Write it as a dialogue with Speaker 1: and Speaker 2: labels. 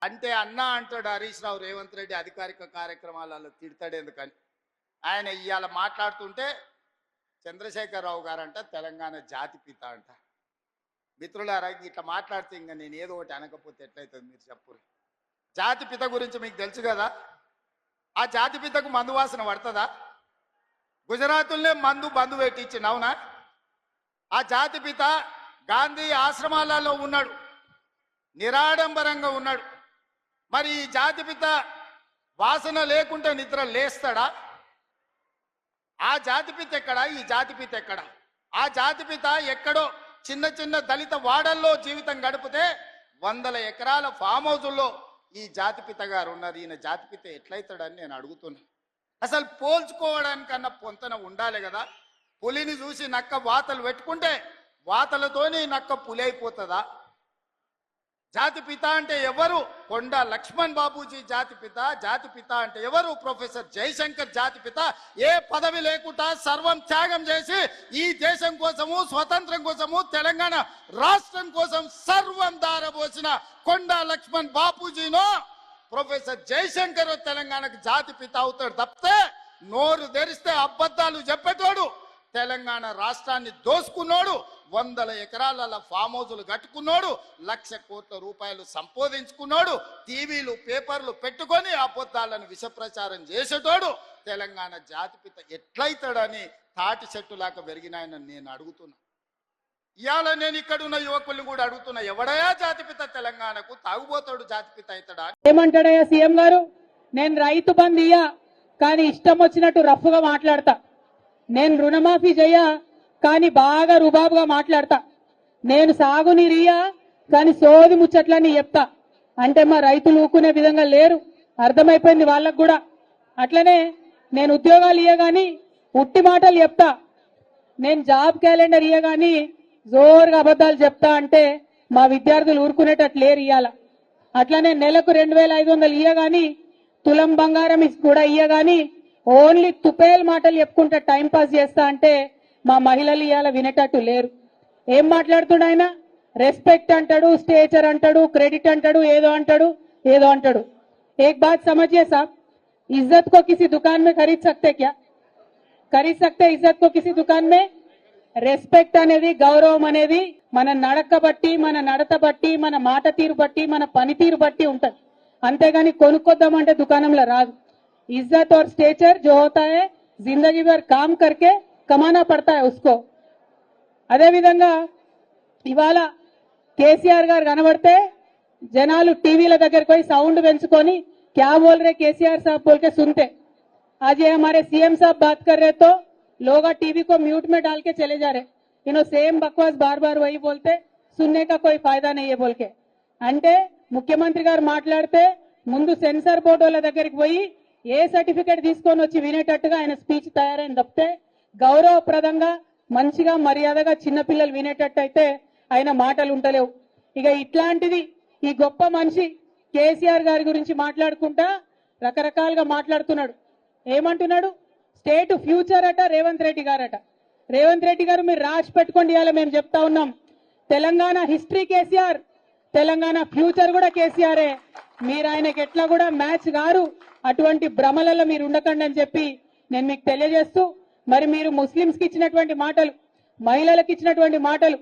Speaker 1: అంటే అన్న అంటాడు హరీష్ రావు రేవంత్ రెడ్డి అధికారిక కార్యక్రమాలలో తిడతాడు ఎందుకని. ఆయన ఇవాళ మాట్లాడుతుంటే చంద్రశేఖరరావు గారంట తెలంగాణ జాతిపిత అంట. మిత్రులారా, ఇట్లా మాట్లాడితే ఇంకా నేను ఏదో ఒకటి అనకపోతే ఎట్లయితుంది మీరు చెప్పురు. జాతిపిత గురించి మీకు తెలుసు కదా. ఆ జాతిపితకు మందు వాసన పడుతుందా? గుజరాతుల్నే బంధు పెట్టించింది, అవునా? ఆ జాతిపిత గాంధీ ఆశ్రమాలలో ఉన్నాడు, నిరాడంబరంగా ఉన్నాడు. మరి ఈ జాతిపిత వాసన లేకుంటే నిద్ర లేస్తాడా? ఆ జాతిపిత ఎక్కడా? ఈ జాతిపిత ఎక్కడా? ఆ జాతిపిత ఎక్కడో చిన్న చిన్న దళిత వాడల్లో జీవితం గడిపితే 100 ఎకరాల ఫామ్ హౌజుల్లో ఈ జాతిపిత గారు ఉన్నారు. ఈయన జాతిపిత ఎట్లయితాడని నేను అడుగుతున్నా. అసలు పోల్చుకోవడానికన్నా పొంతన ఉండాలి కదా. పులిని చూసి నక్క వాతలు పెట్టుకుంటే వాతలతోని నక్క పులి అయిపోతుందా? జాతిపిత అంటే ఎవరు? కొండ లక్ష్మణ్ బాబూజీ జాతిపిత. జాతిపిత అంటే ఎవరు? ప్రొఫెసర్ జయశంకర్ జాతిపిత. ఏ పదవి లేకుండా సర్వం త్యాగం చేసి ఈ దేశం కోసము, స్వతంత్రం కోసము, తెలంగాణ రాష్ట్రం కోసం సర్వం దారబోసిన కొండ లక్ష్మణ్ బాపూజీనో ప్రొఫెసర్ జయశంకర్ తెలంగాణకు జాతిపిత అవుతాడు తప్పితే నోరు తెరిస్తే అబద్ధాలు చెప్పేటోడు, తెలంగాణ రాష్ట్రాన్ని దోసుకున్నోడు, 100 ఎకరాల ఫామ్ హౌజులు కట్టుకున్నాడు, 1,00,000 కోట్ల రూపాయలు సంపాదించుకున్నాడు, టీవీలు పేపర్లు పెట్టుకొని అబద్ధాలను విషప్రచారం చేసేటోడు తెలంగాణ జాతిపిత ఎట్లయితాడని తాటి చెట్టులాగా పెరిగినాయని నేను అడుగుతున్నా. ఇవాళ నేను ఇక్కడున్న యువకుల్ని కూడా అడుగుతున్నా, ఎవడయా జాతిపిత తెలంగాణకు? తాగుబోతాడు జాతిపిత అవుతాడా?
Speaker 2: ఏమంటాడయ్యా సీఎం గారు? నేను రైతు బంధు ఇయ్యా, కానీ ఇష్టం వచ్చినట్టు రఫ్గా మాట్లాడతా. నేను రుణమాఫీ చెయ్యా, కానీ బాగా రుబాబుగా మాట్లాడతా. నేను సాగునీరియ్యా, కానీ సోది ముచ్చట్లని చెప్తా. అంటే మా రైతులు ఊకునే విధంగా లేరు, అర్థమైపోయింది వాళ్ళకు కూడా. అట్లనే నేను ఉద్యోగాలు ఇయ్యగాని ఉట్టి మాటలు చెప్తా. నేను జాబ్ క్యాలెండర్ ఇయ్యగాని జోరుగా అబద్ధాలు చెప్తా. అంటే మా విద్యార్థులు ఊరుకునేటట్లు లేరు ఇయ్యాల. అట్లనే నెలకు 2,500 ఇయ్యగాని తులం బంగారం కూడా ఇయ్యగాని ఓన్లీ తుపేల్ మాటలు చెప్పుకుంటా టైం పాస్ చేస్తా. అంటే మా మహిళలు ఇవాళ వినేటట్టు లేరు. ఏం మాట్లాడుతున్నా ఆయన? రెస్పెక్ట్ అంటాడు, స్టేచర్ అంటాడు, క్రెడిట్ అంటాడు, ఏదో అంటాడు, ఏదో అంటాడు. एक बात समझिए साहब, इज्जत को किसी दुकान में खरीद सकते क्या? खरीद सकते इज्जत को किसी दुकान में? రెస్పెక్ట్ అనేది, గౌరవం అనేది మన నడక బట్టి, మన నడత బట్టి, మన మాట తీరు బట్టి, మన పనితీరు బట్టి ఉంటది. అంతేగాని కొనుక్కొద్దామంటే దుకాణంలో రాదు. इज्जत और स्टेचर जो होता है जिंदगी भर काम करके कमाना पड़ता है उसको. అదే విధంగా ఇవాళ కేసీఆర్ గారు కనబడితే జనాలు టీవీల దగ్గరికి పోయి సౌండ్ పెంచుకొని क्या बोल रहे केसीआर साहब बोल के सुनते. आज ये हमारे सीएम साहब बात कर रहे तो लोग टीवी को म्यूट में डाल के चले जा रहे. इन्हों सेम बकवास बार बार वही बोलते, सुनने का कोई फायदा नहीं है बोल के. అంటే ముఖ్యమంత్రి గారు మాట్లాడితే ముందు సెన్సార్ బోర్డు వాళ్ళ దగ్గరికి పోయి ఏ సర్టిఫికేట్ తీసుకొని వచ్చి వినేటట్టుగా ఆయన స్పీచ్ తయారైన తప్పితే గౌరవప్రదంగా మంచిగా మర్యాదగా చిన్నపిల్లలు వినేటట్టు అయితే ఆయన మాటలు ఉంటలేవు. ఇక ఇట్లాంటిది ఈ గొప్ప మనిషి కేసీఆర్ గారి గురించి మాట్లాడుకుంటా రకరకాలుగా మాట్లాడుతున్నాడు. ఏమంటున్నాడు? స్టేట్ ఫ్యూచర్ అట రేవంత్ రెడ్డి గారట. రేవంత్ రెడ్డి గారు మీరు రాసి పెట్టుకోండి, ఇవాళ మేము చెప్తా ఉన్నాం. తెలంగాణ హిస్టరీ కేసీఆర్, తెలంగాణ ఫ్యూచర్ కూడా కేసీఆరే. మీరు ఆయనకి ఎట్లా కూడా మ్యాచ్ గారు. అటువంటి భ్రమలలో మీరు ఉండకండి అని చెప్పి నేను మీకు తెలియజేస్తూ, మరి మీరు ముస్లింస్కి ఇచ్చినటువంటి మాటలు, మహిళలకు ఇచ్చినటువంటి మాటలు